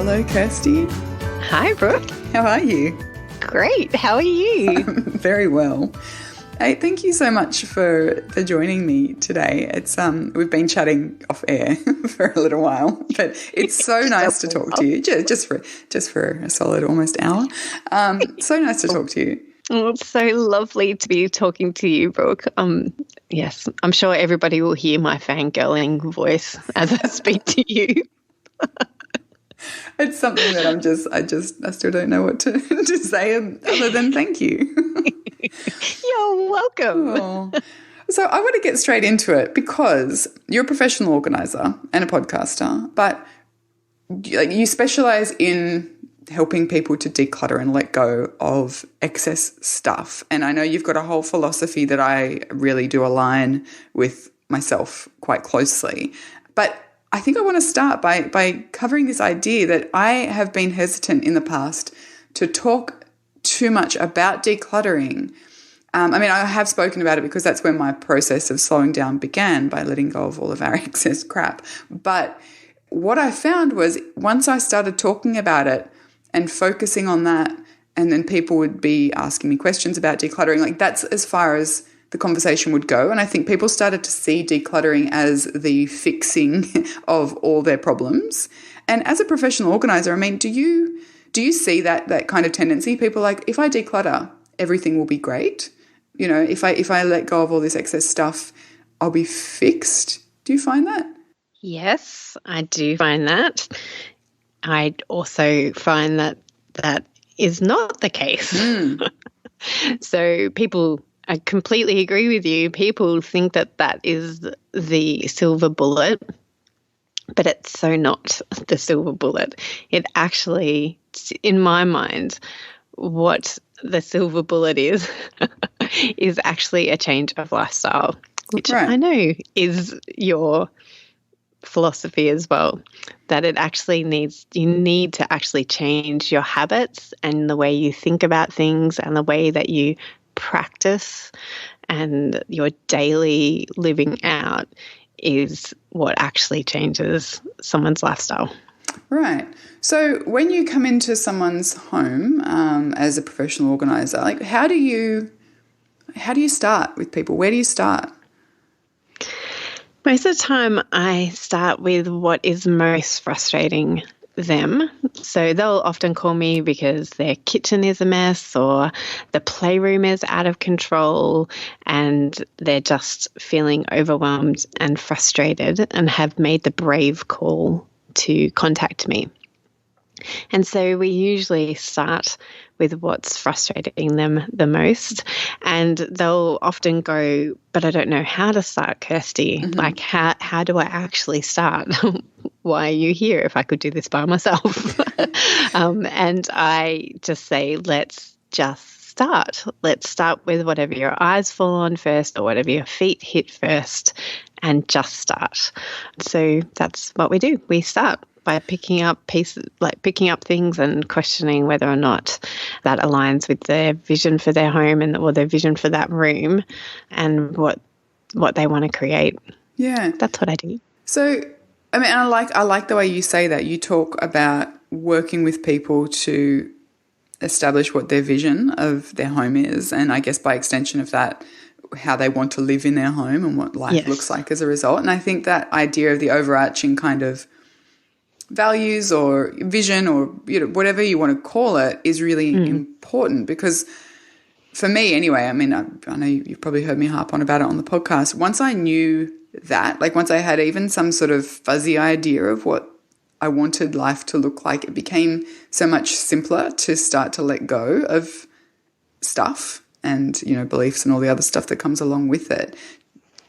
Hello, Kirsty. Hi, Brooke. How are you? Great. How are you? Very well. Hey, thank you so much for joining me today. It's we've been chatting off air for a little while, but it's so nice to talk to you. Just for a solid almost hour. So nice to talk to you. Oh, it's so lovely to be talking to you, Brooke. Yes, I'm sure everybody will hear my fangirling voice as I speak to you. It's something that I still don't know what to say other than thank you. You're welcome. Oh. So I want to get straight into it because you're a professional organizer and a podcaster, but you specialize in helping people to declutter and let go of excess stuff. And I know you've got a whole philosophy that I really do align with myself quite closely. But I think I want to start by covering this idea that I have been hesitant in the past to talk too much about decluttering. I have spoken about it because that's when my process of slowing down began, by letting go of all of our excess crap. But what I found was once I started talking about it and focusing on that, and then people would be asking me questions about decluttering, like that's as far as the conversation would go. And I think people started to see decluttering as the fixing of all their problems. And as a professional organizer, I mean, do you see that kind of tendency? People are like, if I declutter, everything will be great. You know, if I let go of all this excess stuff, I'll be fixed. Do you find that? Yes, I do find that. I also find that is not the case. So people, I completely agree with you. People think that is the silver bullet, but it's so not the silver bullet. It actually, in my mind, what the silver bullet is actually a change of lifestyle, which I know is your philosophy as well, that you need to actually change your habits and the way you think about things and the way that you practice and your daily living out is what actually changes someone's lifestyle. Right. So when you come into someone's home as a professional organizer, like how do you start with people? Where do you start? Most of the time I start with what is most frustrating them. So they'll often call me because their kitchen is a mess or the playroom is out of control and they're just feeling overwhelmed and frustrated and have made the brave call to contact me. And so we usually start with what's frustrating them the most, and they'll often go, but I don't know how to start, Kirsty. Mm-hmm. Like, how do I actually start? Why are you here if I could do this by myself? And I just say, let's just start. Let's start with whatever your eyes fall on first or whatever your feet hit first, and just start. So that's what we do. We start by picking up things and questioning whether or not that aligns with their vision for their home or their vision for that room and what they want to create. Yeah. That's what I do. So, I mean, I like the way you say that. You talk about working with people to establish what their vision of their home is, and I guess by extension of that, how they want to live in their home and what life looks like as a result. And I think that idea of the overarching kind of values or vision or whatever you want to call it is really important, because for me anyway, I mean, I know you've probably heard me harp on about it on the podcast. Once I knew that, like once I had even some sort of fuzzy idea of what I wanted life to look like, it became so much simpler to start to let go of stuff and, beliefs and all the other stuff that comes along with it.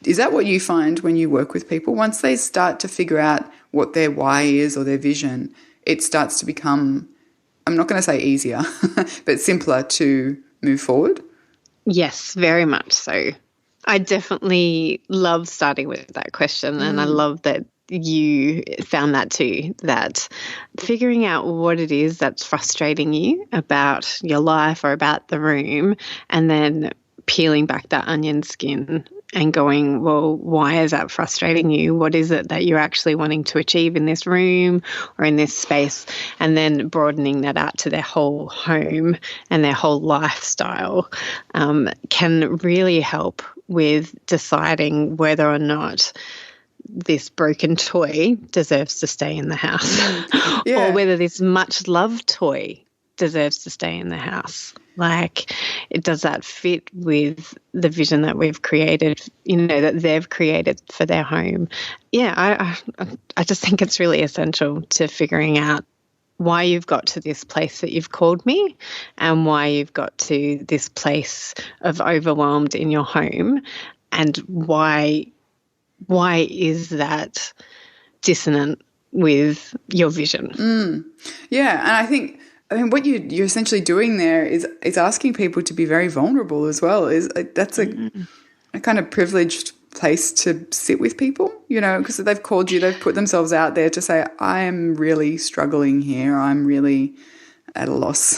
Is that what you find when you work with people? Once they start to figure out what their why is or their vision, it starts to become, I'm not going to say easier, but simpler to move forward? Yes, very much so. I definitely love starting with that question, and I love that you found that too, that figuring out what it is that's frustrating you about your life or about the room, and then peeling back that onion skin and going, well, why is that frustrating you? What is it that you're actually wanting to achieve in this room or in this space? And then broadening that out to their whole home and their whole lifestyle can really help with deciding whether or not this broken toy deserves to stay in the house or whether this much loved toy deserves to stay in the house. Like, does that fit with the vision that we've created, that they've created for their home? Yeah, I just think it's really essential to figuring out why you've got to this place that you've called me and why you've got to this place of overwhelmed in your home, and why is that dissonant with your vision? Yeah, and I think what you're essentially doing there is asking people to be very vulnerable as well. That's a kind of privileged place to sit with people, because they've called you, they've put themselves out there to say, I am really struggling here. I'm really at a loss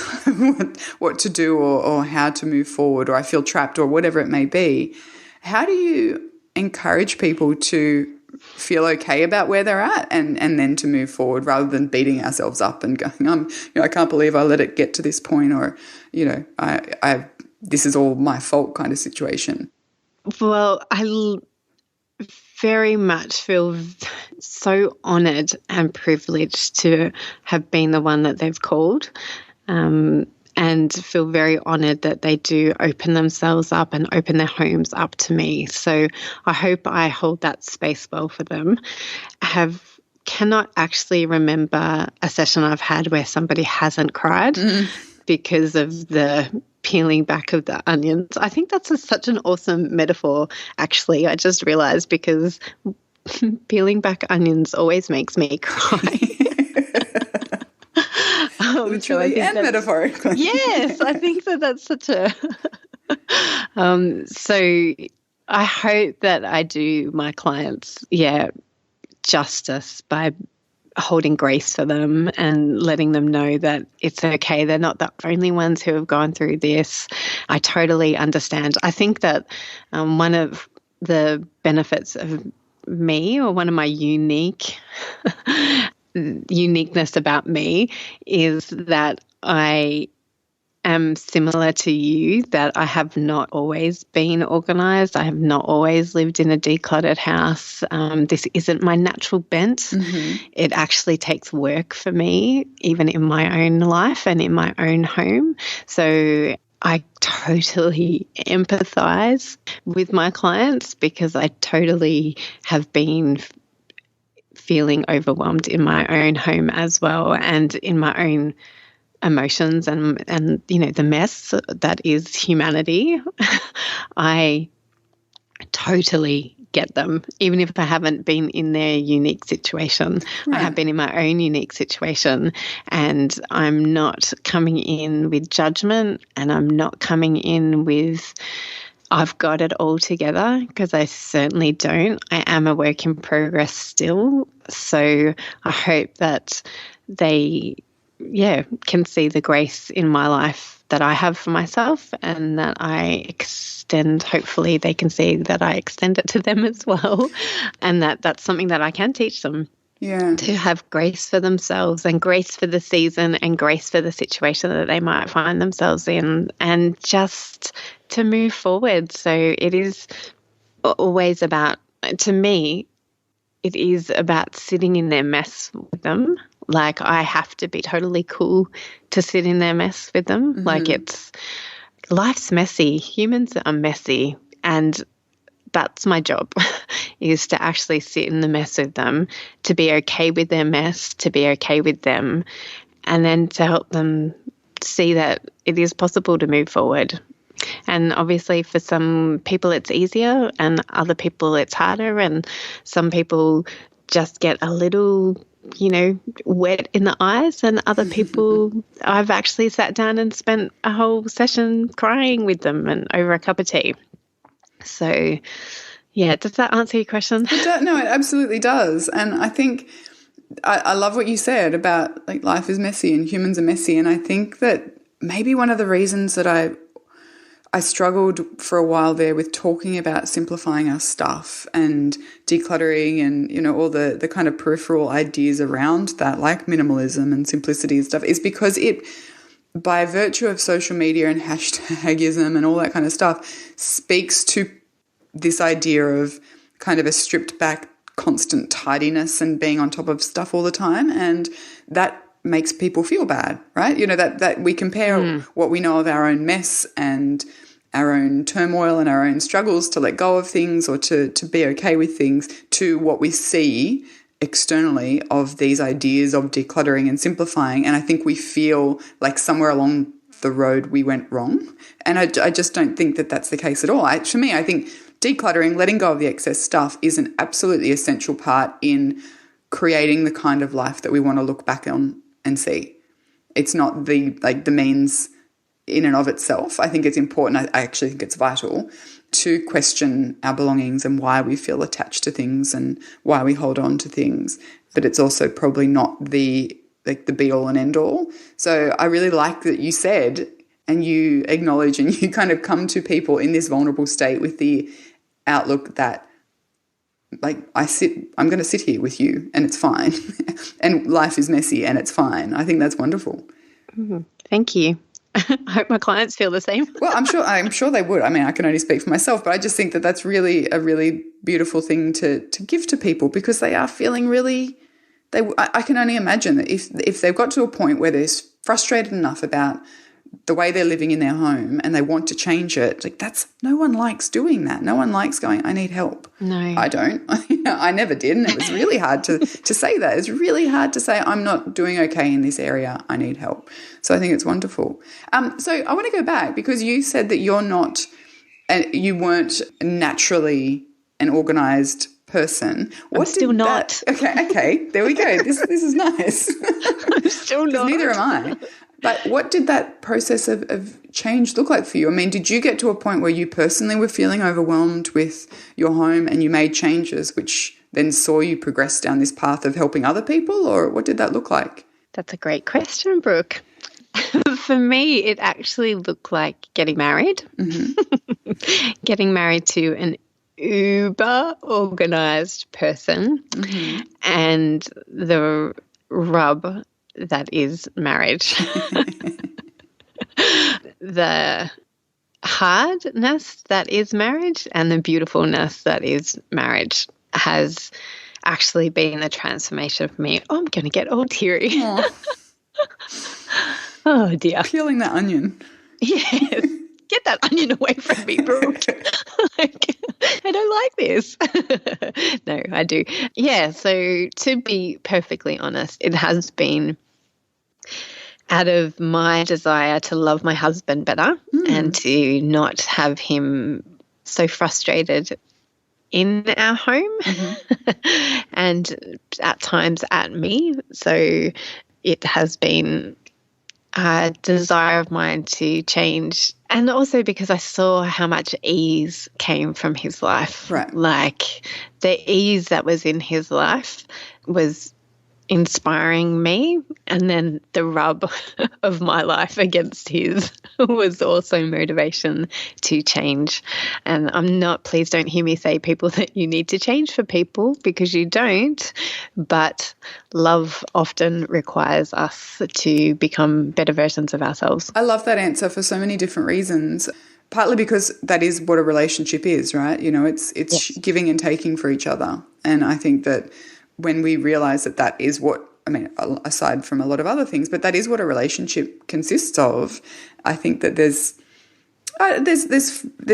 what to do or how to move forward, or I feel trapped, or whatever it may be. How do you encourage people to feel okay about where they're at and then to move forward, rather than beating ourselves up and going, I can't believe I let it get to this point, or, I this is all my fault kind of situation? Well, I very much feel so honoured and privileged to have been the one that they've called. And feel very honoured that they do open themselves up and open their homes up to me. So I hope I hold that space well for them. Cannot actually remember a session I've had where somebody hasn't cried because of the peeling back of the onions. I think that's such an awesome metaphor, actually. I just realised, because peeling back onions always makes me cry. Literally and metaphorically. Yes, I think that's such a so I hope that I do my clients justice by holding grace for them and letting them know that it's okay. They're not the only ones who have gone through this. I totally understand. I think that one of the benefits of me, or one of my uniqueness about me, is that I am similar to you, that I have not always been organised. I have not always lived in a decluttered house. This isn't my natural bent. It actually takes work for me, even in my own life and in my own home. So I totally empathise with my clients, because I totally have been feeling overwhelmed in my own home as well, and in my own emotions and the mess that is humanity. I totally get them, even if I haven't been in their unique situation. Right. I have been in my own unique situation, and I'm not coming in with judgment, and I'm not coming in with I've got it all together, because I certainly don't. I am a work in progress still. So I hope that they, can see the grace in my life that I have for myself, and that I extend, hopefully they can see that I extend it to them as well, and that's something that I can teach them. Yeah. To have grace for themselves, and grace for the season, and grace for the situation that they might find themselves in, and just to move forward. So it is always about, to me, it is about sitting in their mess with them. Like, I have to be totally cool to sit in their mess with them. Like, life's messy. Humans are messy, and that's my job, is to actually sit in the mess with them, to be okay with their mess, to be okay with them, and then to help them see that it is possible to move forward. And obviously for some people it's easier, and other people it's harder, and some people just get a little, wet in the eyes, and other people I've actually sat down and spent a whole session crying with them and over a cup of tea. So, does that answer your question? No, it absolutely does. And I think I love what you said about, like, life is messy and humans are messy. And I think that maybe one of the reasons that I struggled for a while there with talking about simplifying our stuff and decluttering and, you know, all the kind of peripheral ideas around that, like minimalism and simplicity and stuff, is because it, by virtue of social media and hashtagism and all that kind of stuff, speaks to this idea of kind of a stripped back constant tidiness and being on top of stuff all the time. And that makes people feel bad, right? You know, that we compare what we know of our own mess and our own turmoil and our own struggles to let go of things or to be okay with things to what we see externally of these ideas of decluttering and simplifying. And I think we feel like somewhere along the road we went wrong. And I just don't think that that's the case at all. For me, I think decluttering, letting go of the excess stuff is an absolutely essential part in creating the kind of life that we want to look back on and see. It's not the means in and of itself. I think it's important. I actually think it's vital to question our belongings and why we feel attached to things and why we hold on to things. But it's also probably not the be all and end all. So I really like that you said and you acknowledge and you kind of come to people in this vulnerable state with the outlook that, like, I'm going to sit here with you and it's fine. And life is messy and it's fine. I think that's wonderful. Thank you. I hope my clients feel the same. Well, I'm sure they would. I mean, I can only speak for myself, but I just think that that's really a really beautiful thing to give to people, because they are feeling really, I can only imagine that if they've got to a point where they're frustrated enough about the way they're living in their home and they want to change it, like, no one likes doing that. No one likes going, I need help. No. I don't. I never did, and it was really hard to say that. It's really hard to say, I'm not doing okay in this area, I need help. So I think it's wonderful. So I want to go back, because you said that you weren't naturally an organised person. I'm still not. Okay, there we go. This is nice. I'm still not. Neither am I. But what did that process of change look like for you? I mean, did you get to a point where you personally were feeling overwhelmed with your home and you made changes which then saw you progress down this path of helping other people, or what did that look like? That's a great question, Brooke. For me, it actually looked like getting married. Mm-hmm. Getting married to an uber organised person, and the rub that is marriage. The hardness that is marriage and the beautifulness that is marriage has actually been the transformation for me. Oh, I'm going to get all teary. Oh, dear. Peeling that onion. Yes. Get that onion away from me, Brooke. I don't like this. No, I do. Yeah, so to be perfectly honest, it has been out of my desire to love my husband better and to not have him so frustrated in our home and at times at me. So it has been a desire of mine to change, and also because I saw how much ease came from his life. Right. Like, the ease that was in his life was inspiring me, and then the rub of my life against his was also motivation to change. And please don't hear me say, people, that you need to change for people, because you don't, but love often requires us to become better versions of ourselves. I love that answer for so many different reasons. Partly because that is what a relationship is, right? You know, it's yes. Giving and taking for each other. And I think that when we realise that is what, I mean, aside from a lot of other things, but that is what a relationship consists of, I think that there's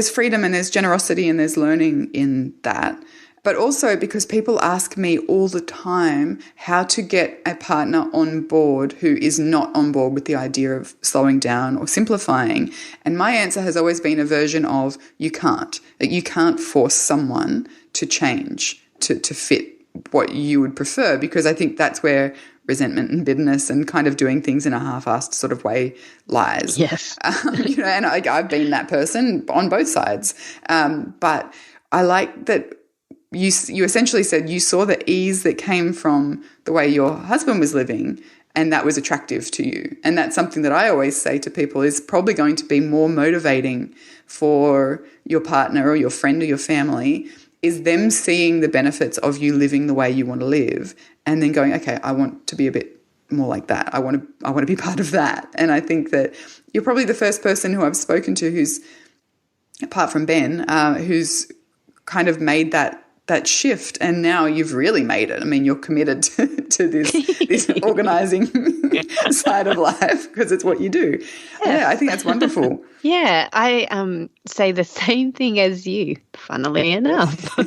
freedom and there's generosity and there's learning in that. But also because people ask me all the time how to get a partner on board who is not on board with the idea of slowing down or simplifying. And my answer has always been a version of you can't. That you can't force someone to change, to fit what you would prefer, because I think that's where resentment and bitterness and kind of doing things in a half-assed sort of way lies. Yes. You know, and I've been that person on both sides. But I like that you essentially said you saw the ease that came from the way your husband was living, and that was attractive to you. And that's something that I always say to people is probably going to be more motivating for your partner or your friend or your family, is them seeing the benefits of you living the way you want to live and then going, okay, I want to be a bit more like that. I want to be part of that. And I think that you're probably the first person who I've spoken to who's, apart from Ben, who's kind of made that shift, and now you've really made it. I mean, you're committed to this organising side of life because it's what you do. Yes. Yeah, I think that's wonderful. Yeah, I say the same thing as you, funnily enough,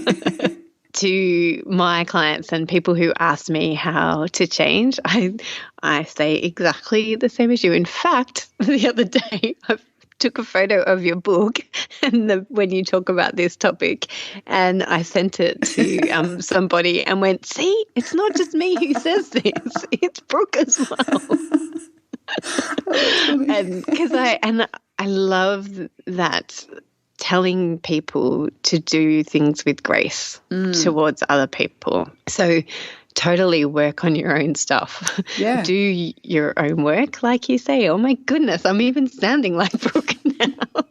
to my clients and people who ask me how to change. I say exactly the same as you. In fact, the other day I took a photo of your book and when you talk about this topic, and I sent it to somebody and went, see, it's not just me who says this, it's Brooke as well. And because I love that, telling people to do things with grace towards other people. So totally work on your own stuff. Yeah. Do your own work, like you say. Oh my goodness, I'm even sounding like Brooke now.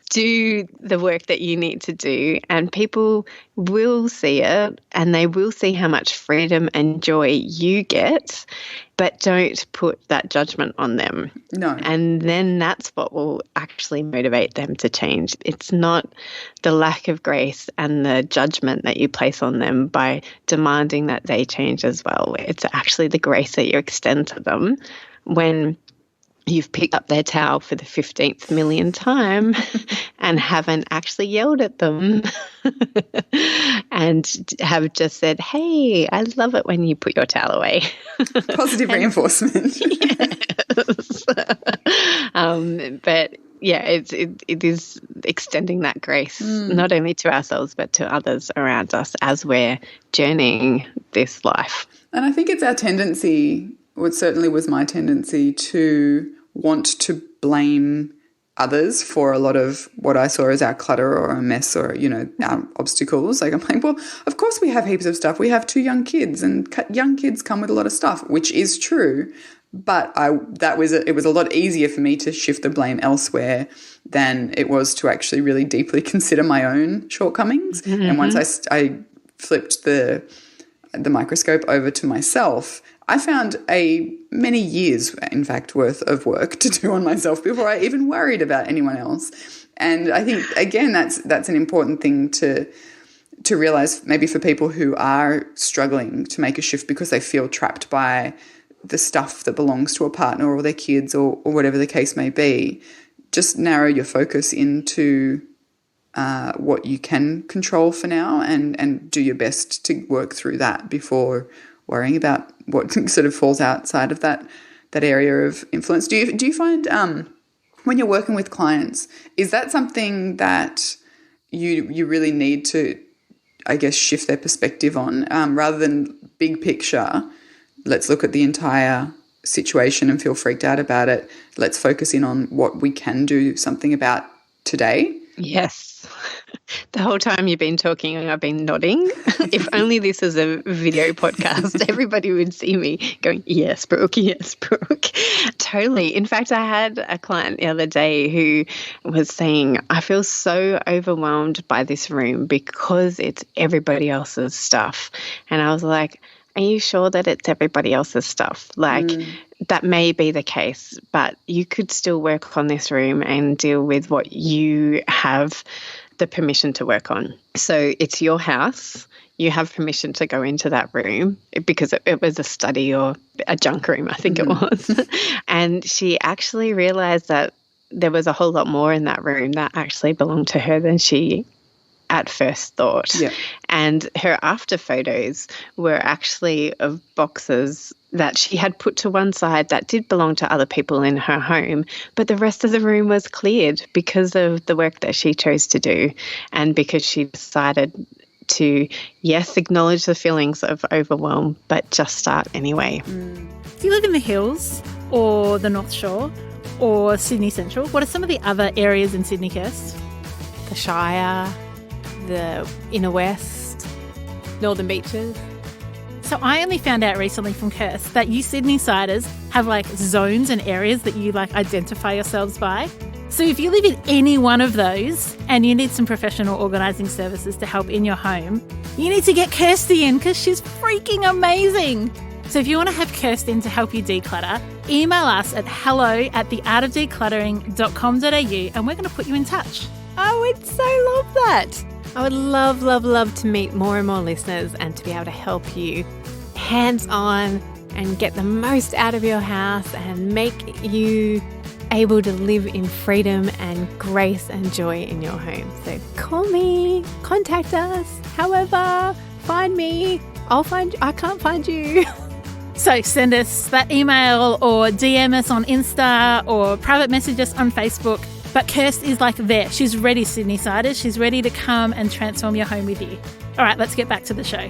Do the work that you need to do, and people will see it, and they will see how much freedom and joy you get, but don't put that judgment on them. No. And then that's what will actually motivate them to change. It's not the lack of grace and the judgment that you place on them by demanding that they change as well. It's actually the grace that you extend to them when you've picked up their towel for the 15th millionth time and haven't actually yelled at them and have just said, hey, I love it when you put your towel away. Positive reinforcement. Yes. But yeah, it is extending that grace not only to ourselves but to others around us as we're journeying this life. And I think it's our tendency, or it certainly was my tendency, to want to blame others for a lot of what I saw as our clutter or a mess or, our obstacles. Like, I'm like, well, of course we have heaps of stuff. We have 2 young kids, and young kids come with a lot of stuff, which is true. But it was a lot easier for me to shift the blame elsewhere than it was to actually really deeply consider my own shortcomings. Mm-hmm. And once I flipped the microscope over to myself, I found many years, in fact, worth of work to do on myself before I even worried about anyone else. And I think, again, that's an important thing to realise, maybe for people who are struggling to make a shift because they feel trapped by the stuff that belongs to a partner or their kids or whatever the case may be. Just narrow your focus into what you can control for now and do your best to work through that before worrying about what sort of falls outside of that area of influence. Do you find when you're working with clients, is that something that you really need to, I guess, shift their perspective on rather than big picture? Let's look at the entire situation and feel freaked out about it. Let's focus in on what we can do something about today. Yes. The whole time you've been talking, I've been nodding. If only this is a video podcast, everybody would see me going, yes, Brooke, yes, Brooke. Totally. In fact, I had a client the other day who was saying, I feel so overwhelmed by this room because it's everybody else's stuff. And I was like, are you sure that it's everybody else's stuff? Like, that may be the case, but you could still work on this room and deal with what you have the permission to work on. So it's your house. You have permission to go into that room because it was a study or a junk room, I think it was. And she actually realized that there was a whole lot more in that room that actually belonged to her than she at first thought. Yeah. And her after photos were actually of boxes that she had put to one side that did belong to other people in her home, but the rest of the room was cleared because of the work that she chose to do and because she decided to, yes, acknowledge the feelings of overwhelm, but just start anyway. Do you live in the hills or the North Shore or Sydney Central? What are some of the other areas in Sydney, Kirst? The Shire, the Inner West, Northern Beaches? So I only found out recently from Kirst that you Sydney-siders have like zones and areas that you like identify yourselves by. So if you live in any one of those and you need some professional organising services to help in your home, you need to get Kirsty in because she's freaking amazing. So if you want to have Kirsty in to help you declutter, email us at hello@theartofdecluttering.com.au and we're going to put you in touch. I would so love that. I would love, love, love to meet more and more listeners and to be able to help you hands-on and get the most out of your house and make you able to live in freedom and grace and joy in your home. So call me, contact us, however, find me. I'll find you. I can't find you. So send us that email or DM us on Insta or private message us on Facebook. But Kirst is like there. She's ready, Sydney-siders. She's ready to come and transform your home with you. All right, let's get back to the show.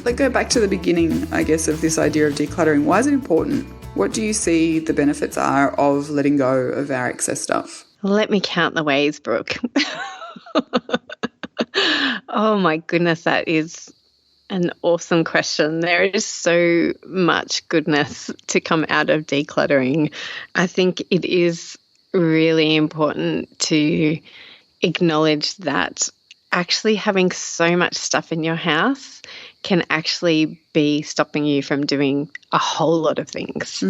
Let's go back to the beginning, I guess, of this idea of decluttering. Why is it important? What do you see the benefits are of letting go of our excess stuff? Let me count the ways, Brooke. Oh my goodness, that is an awesome question. There is so much goodness to come out of decluttering. I think it is really important to acknowledge that actually having so much stuff in your house can actually be stopping you from doing a whole lot of things.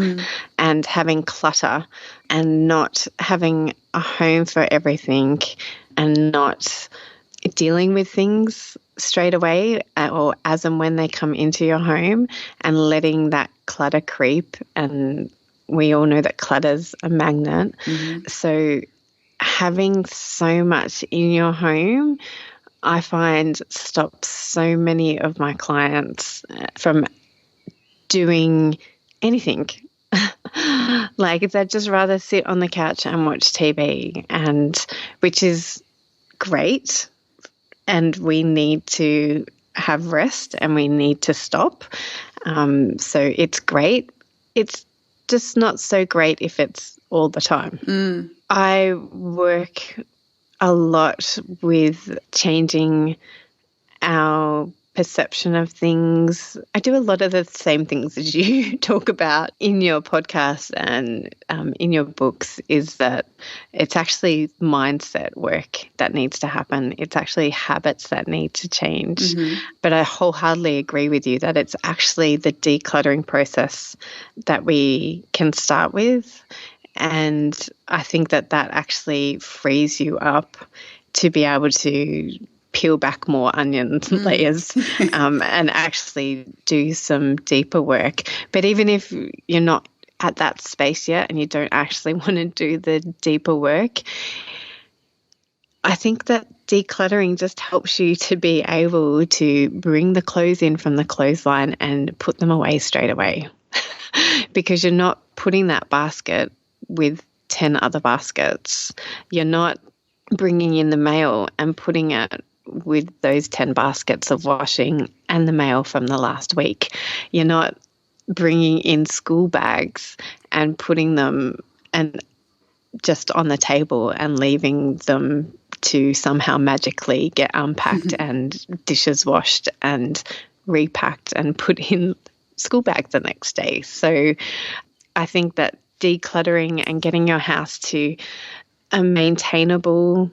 And having clutter and not having a home for everything and not dealing with things straight away or as and when they come into your home and letting that clutter creep. And we all know that clutter's a magnet. So having so much in your home, I find stops so many of my clients from doing anything. Like they'd just rather sit on the couch and watch TV, and which is great. And we need to have rest and we need to stop. So it's great. It's just not so great if it's all the time. I work a lot with changing our perception of things. I do a lot of the same things as you talk about in your podcast and in your books, is that it's actually mindset work that needs to happen. It's actually habits that need to change. But I wholeheartedly agree with you that it's actually the decluttering process that we can start with. And I think that that actually frees you up to be able to peel back more onion layers and actually do some deeper work. But even if you're not at that space yet and you don't actually want to do the deeper work, I think that decluttering just helps you to be able to bring the clothes in from the clothesline and put them away straight away because you're not putting that basket with 10 other baskets. You're not bringing in the mail and putting it with those 10 baskets of washing and the mail from the last week. You're not bringing in school bags and putting them and just on the table and leaving them to somehow magically get unpacked and dishes washed and repacked and put in school bags the next day. So I think that decluttering and getting your house to a maintainable,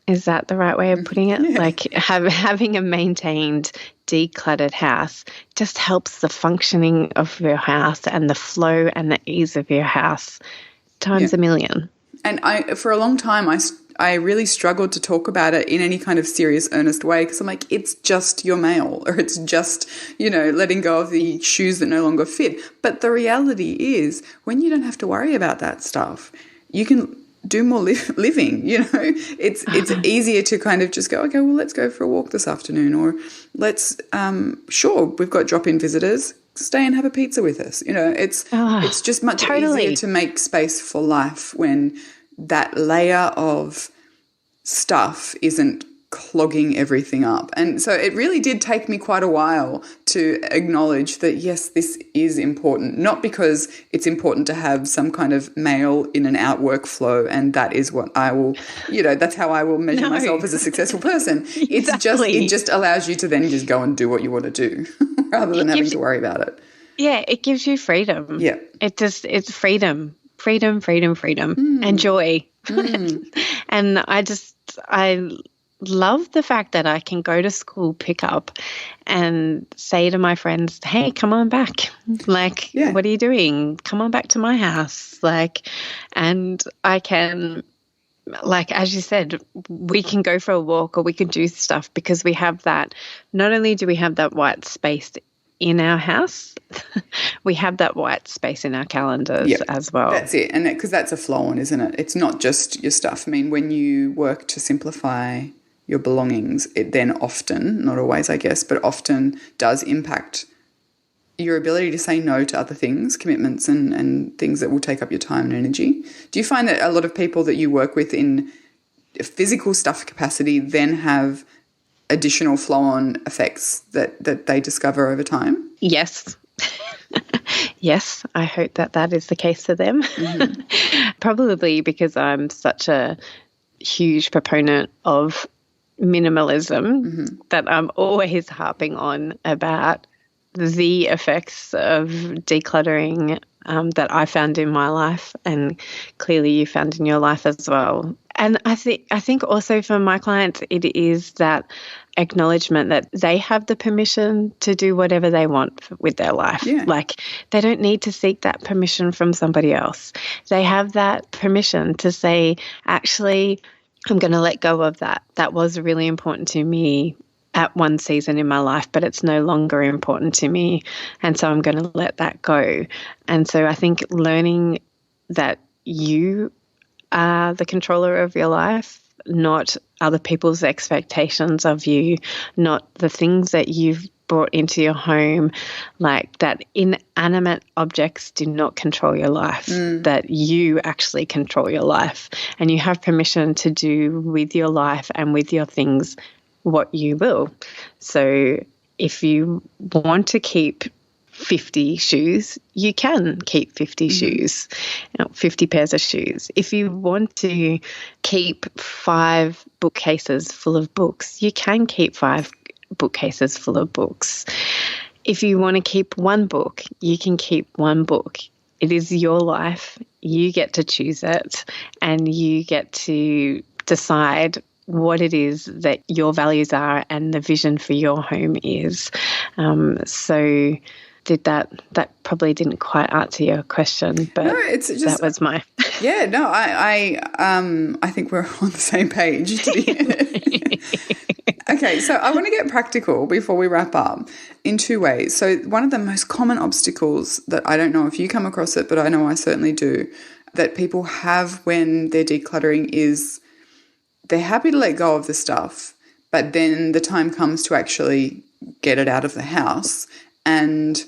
is that the right way of putting it? Yeah. Like having a maintained, decluttered house just helps the functioning of your house and the flow and the ease of your house times a million. And for a long time, I really struggled to talk about it in any kind of serious, earnest way because I'm like, it's just your mail or it's just, letting go of the shoes that no longer fit. But the reality is when you don't have to worry about that stuff, you can do more living, It's easier to kind of just go, okay, well, let's go for a walk this afternoon, or let's, sure, we've got drop-in visitors, stay and have a pizza with us. It's just much easier to make space for life when that layer of stuff isn't clogging everything up. And so it really did take me quite a while to acknowledge that, yes, this is important, not because it's important to have some kind of mail in and out workflow and that is what I will, that's how I will measure myself as a successful person. It's it just allows you to then just go and do what you want to do. rather than having to worry about it. Yeah, it gives you freedom. Yeah. It's freedom, and joy. And I love the fact that I can go to school, pick up and say to my friends, hey, come on back. Like, what are you doing? Come on back to my house. Like, and I can, like, as you said, we can go for a walk or we can do stuff because we have that. Not only do we have that white space in our house, we have that white space in our calendars as well. That's it. And because that's a flow on, isn't it? It's not just your stuff. I mean, when you work to simplify your belongings, it then often, not always I guess, but often does impact your ability to say no to other things, commitments and things that will take up your time and energy. Do you find that a lot of people that you work with in physical stuff capacity then have additional flow-on effects that they discover over time? Yes. Yes, I hope that is the case for them. Probably because I'm such a huge proponent of minimalism that I'm always harping on about the effects of decluttering that I found in my life, and clearly you found in your life as well. And I think also for my clients, it is that acknowledgement that they have the permission to do whatever they want with their life. Yeah. Like, they don't need to seek that permission from somebody else. They have that permission to say, actually, I'm going to let go of that. That was really important to me at one season in my life, but it's no longer important to me. And so I'm going to let that go. And so I think learning that you are the controller of your life, not other people's expectations of you, not the things that you've brought into your home, like that inanimate objects do not control your life, that you actually control your life, and you have permission to do with your life and with your things what you will. So if you want to keep 50 shoes, you can keep 50 shoes, 50 pairs of shoes. If you want to keep 5 bookcases full of books, you can keep 5 bookcases full of books. If you want to keep 1 book, you can keep 1 book. It is your life. You get to choose it, and you get to decide what it is that your values are and the vision for your home is. So that probably didn't quite answer your question, but no, it's just, that was my yeah. No, I think we're on the same page. Okay, so I want to get practical before we wrap up in 2 ways. So one of the most common obstacles that I don't know if you come across it, but I know I certainly do, that people have when they're decluttering is they're happy to let go of the stuff, but then the time comes to actually get it out of the house, and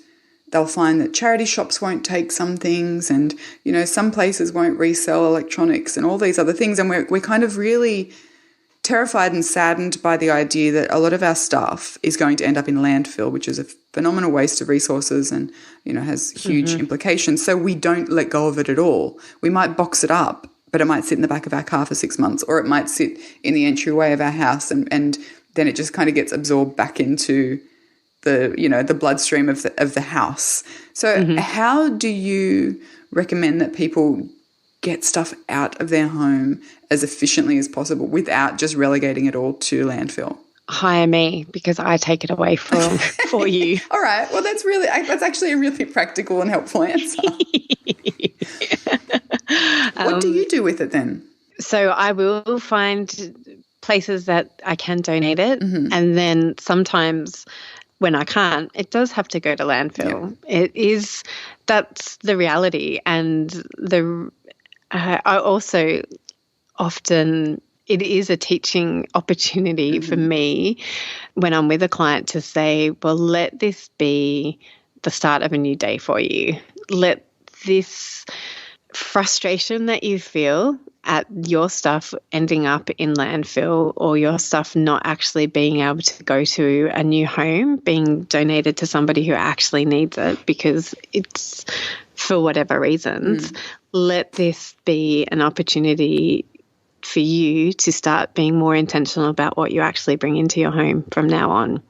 they'll find that charity shops won't take some things, and, you know, some places won't resell electronics and all these other things. And we're kind of really terrified and saddened by the idea that a lot of our stuff is going to end up in landfill, which is a phenomenal waste of resources and, you know, has huge implications. So we don't let go of it at all. We might box it up, but it might sit in the back of our car for 6 months, or it might sit in the entryway of our house, and then it just kind of gets absorbed back into the, you know, the bloodstream of the house. So how do you recommend that people get stuff out of their home as efficiently as possible without just relegating it all to landfill? Hire me, because I take it away for you. All right. Well, that's actually a really practical and helpful answer. What do you do with it then? So I will find places that I can donate it, and then sometimes when I can't, it does have to go to landfill. Yeah. That's the reality. And I also often, it is a teaching opportunity for me when I'm with a client to say, well, let this be the start of a new day for you. Let this frustration that you feel at your stuff ending up in landfill, or your stuff not actually being able to go to a new home, being donated to somebody who actually needs it because it's for whatever reasons, let this be an opportunity for you to start being more intentional about what you actually bring into your home from now on.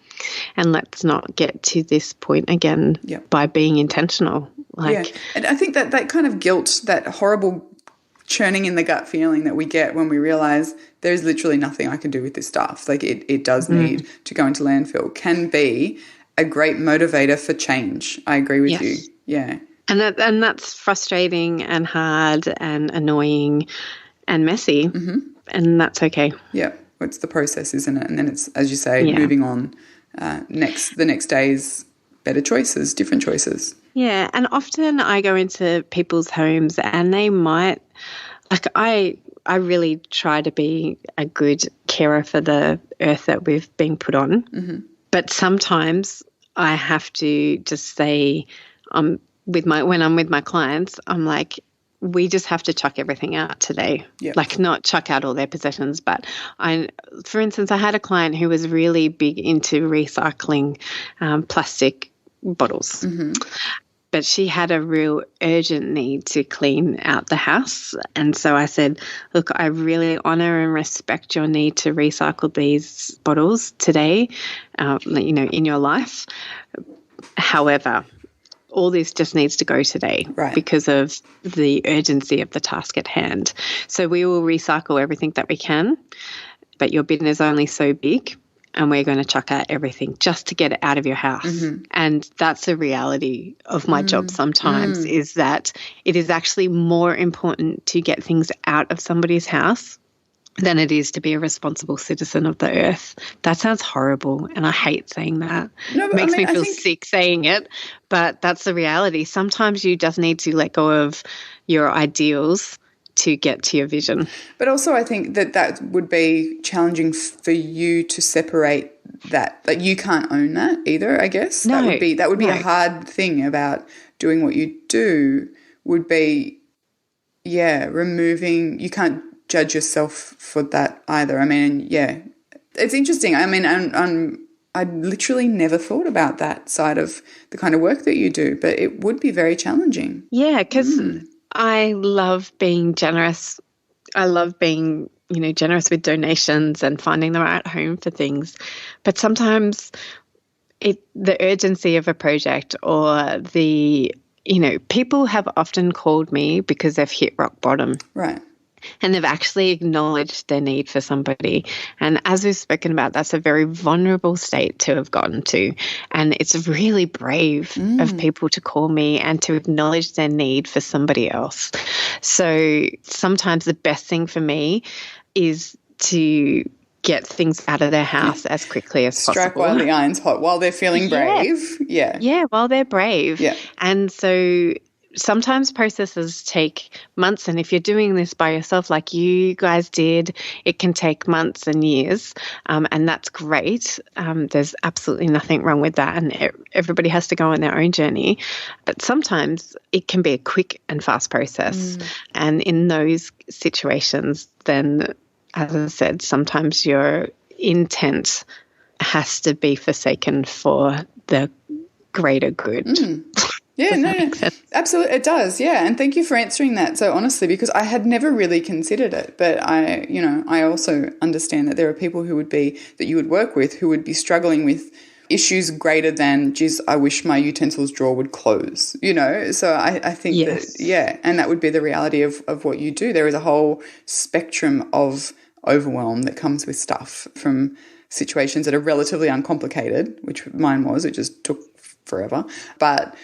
And let's not get to this point again by being intentional. And I think that kind of guilt, that horrible churning in the gut feeling that we get when we realize there's literally nothing I can do with this stuff, like it does need to go into landfill, can be a great motivator for change. I agree with you. Yeah. And that's frustrating and hard and annoying and messy, and that's okay. Yeah, it's the process, isn't it? And then it's, as you say, moving on. The next day's better choices, different choices. Yeah, and often I go into people's homes and they might, like I really try to be a good carer for the earth that we've been put on, but sometimes I have to just say, when I'm with my clients, I'm like, we just have to chuck everything out today. Yep. Like, not chuck out all their possessions, but for instance, I had a client who was really big into recycling plastic bottles. But she had a real urgent need to clean out the house. And so I said, look, I really honour and respect your need to recycle these bottles today, in your life. However, all this just needs to go today because of the urgency of the task at hand. So we will recycle everything that we can, but your bin is only so big and we're going to chuck out everything just to get it out of your house. And that's a reality of my job sometimes, is that it is actually more important to get things out of somebody's house than it is to be a responsible citizen of the earth. That sounds horrible, and I hate saying that. It makes me feel sick saying it, but that's the reality. Sometimes you just need to let go of your ideals to get to your vision. But also I think that would be challenging for you to separate that. Like, you can't own that either, I guess. No, that would be a hard thing about doing what you do, would be, removing, you can't judge yourself for that either. I mean, it's interesting. I mean, I literally never thought about that side of the kind of work that you do, but it would be very challenging. Yeah, because I love being generous. I love being, generous with donations and finding the right home for things. But sometimes the urgency of a project or people have often called me because they've hit rock bottom. Right. And they've actually acknowledged their need for somebody. And as we've spoken about, that's a very vulnerable state to have gotten to. And it's really brave of people to call me and to acknowledge their need for somebody else. So sometimes the best thing for me is to get things out of their house as quickly as possible. Strike while the iron's hot, while they're feeling brave. Yeah, while they're brave. Yeah. And so sometimes processes take months, and if you're doing this by yourself like you guys did, it can take months and years, and that's great. There's absolutely nothing wrong with that, and everybody has to go on their own journey. But sometimes it can be a quick and fast process, and in those situations, then, as I said, sometimes your intent has to be forsaken for the greater good. Yeah, no, absolutely, it does. Yeah, and thank you for answering that so honestly, because I had never really considered it. But I also understand that there are people that you would work with who would be struggling with issues greater than, geez, I wish my utensils drawer would close. So I think that and that would be the reality of what you do. There is a whole spectrum of overwhelm that comes with stuff, from situations that are relatively uncomplicated, which mine was. It just took forever, but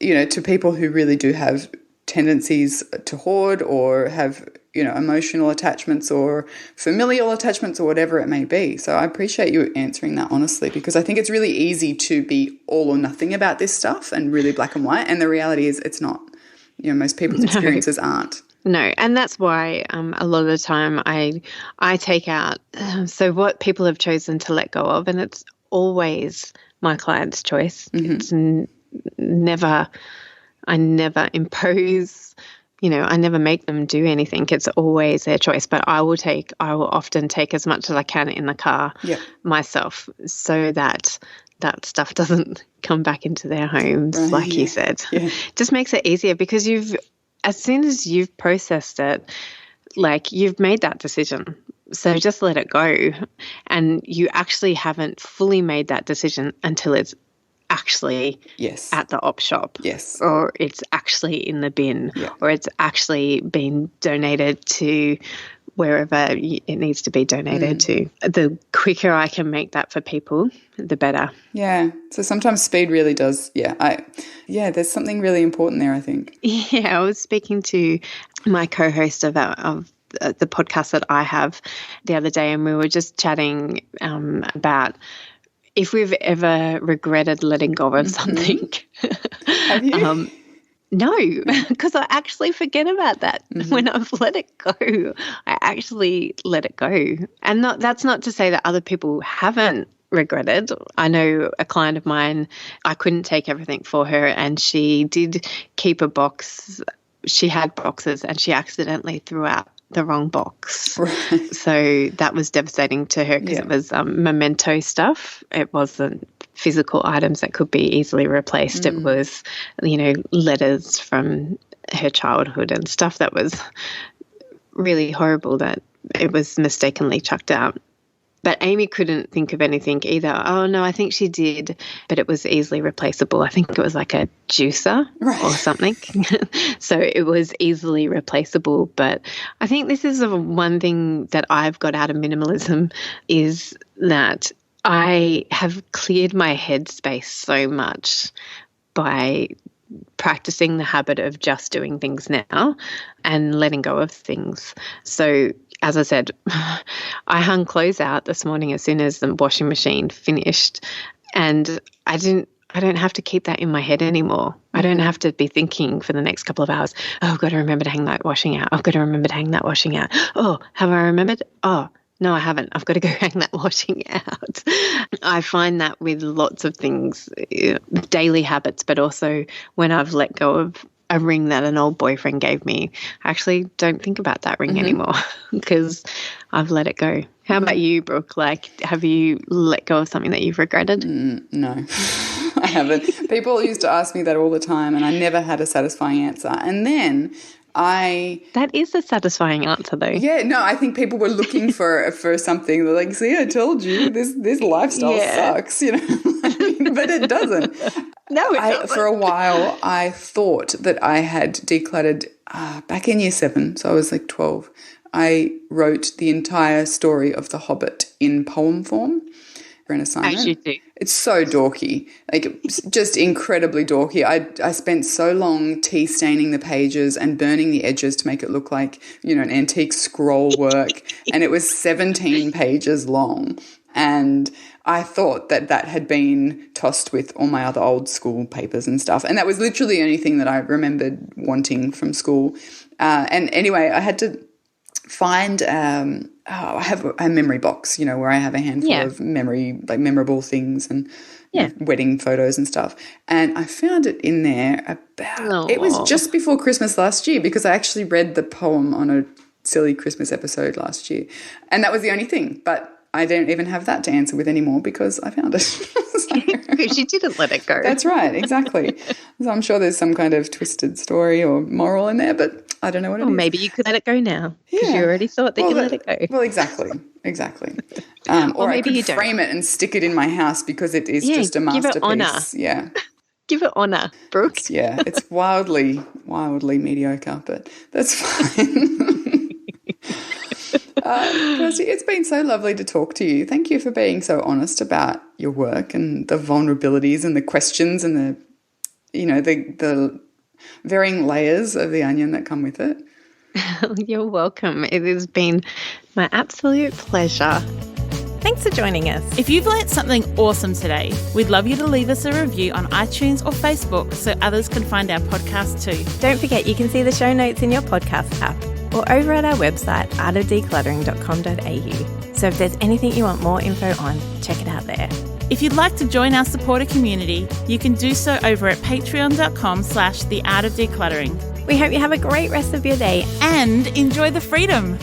to people who really do have tendencies to hoard or have, emotional attachments or familial attachments or whatever it may be. So I appreciate you answering that honestly, because I think it's really easy to be all or nothing about this stuff and really black and white. And the reality is it's not. Most people's experiences aren't. No, and that's why a lot of the time I take out so what people have chosen to let go of, and it's always my client's choice. It's I never impose, I never make them do anything. It's always their choice. But I will often take as much as I can in the car myself, so that stuff doesn't come back into their homes, like you said. Yeah. Just makes it easier, because as soon as you've processed it, like, you've made that decision. So just let it go. And you actually haven't fully made that decision until it's actually at the op shop. Yes. Or it's actually in the bin. Yeah. Or it's actually been donated to wherever it needs to be donated to. The quicker I can make that for people, the better. Yeah. So sometimes speed really does. There's something really important there, I think. Yeah. I was speaking to my co-host of the podcast that I have the other day, and we were just chatting about if we've ever regretted letting go of something. Have you? No, because I actually forget about that. When I've let it go, I actually let it go. And that's not to say that other people haven't regretted. I know a client of mine, I couldn't take everything for her, and she did keep a box. She had boxes and she accidentally threw out the wrong box. Right. So that was devastating to her because it was memento stuff. It wasn't physical items that could be easily replaced. It was, letters from her childhood and stuff that was really horrible that it was mistakenly chucked out. But Amy couldn't think of anything either. Oh, no, I think she did, but it was easily replaceable. I think it was like a juicer or something. So it was easily replaceable. But I think this is one thing that I've got out of minimalism is that I have cleared my headspace so much by practicing the habit of just doing things now and letting go of things. So as I said, I hung clothes out this morning as soon as the washing machine finished, and I don't have to keep that in my head anymore. I don't have to be thinking for the next couple of hours, oh, I've got to remember to hang that washing out. I've got to remember to hang that washing out. Oh, have I remembered? Oh, no, I haven't. I've got to go hang that washing out. I find that with lots of things, daily habits, but also when I've let go of a ring that an old boyfriend gave me, I actually don't think about that ring anymore because I've let it go. How about you, Brooke? Have you let go of something that you've regretted? No, I haven't. People used to ask me that all the time, and I never had a satisfying answer. And then that is a satisfying answer, though. Yeah, no, I think people were looking for something. They're like, see, I told you, this lifestyle sucks, but it doesn't. No, it doesn't. For a while, I thought that I had decluttered back in year 7, so I was like 12. I wrote the entire story of The Hobbit in poem form for an assignment. As you do. It's so dorky, just incredibly dorky. I spent so long tea staining the pages and burning the edges to make it look like, an antique scroll work, and it was 17 pages long. And I thought that had been tossed with all my other old school papers and stuff. And that was literally the only thing that I remembered wanting from school. And anyway, I had to find I have a memory box, where I have a handful of memorable things and wedding photos and stuff. And I found it in there it was just before Christmas last year, because I actually read the poem on a silly Christmas episode last year. And that was the only thing. But I don't even have that to answer with anymore because I found it. Because you didn't let it go. That's right, exactly. So I'm sure there's some kind of twisted story or moral in there, but I don't know what it is. Maybe you could let it go now because you already thought that you let it go. Well, exactly. Or I could frame it and stick it in my house because it is just a masterpiece. Give it honour. Yeah. Give it honour, Brooke. It's wildly mediocre, but that's fine. Kirsty, it's been so lovely to talk to you. Thank you for being so honest about your work and the vulnerabilities and the questions and the varying layers of the onion that come with it. You're welcome. It has been my absolute pleasure. Thanks for joining us. If you've learnt something awesome today, we'd love you to leave us a review on iTunes or Facebook so others can find our podcast too. Don't forget you can see the show notes in your podcast app or over at our website, artofdecluttering.com.au. So if there's anything you want more info on, check it out there. If you'd like to join our supporter community, you can do so over at patreon.com/theartofdecluttering. We hope you have a great rest of your day and enjoy the freedom.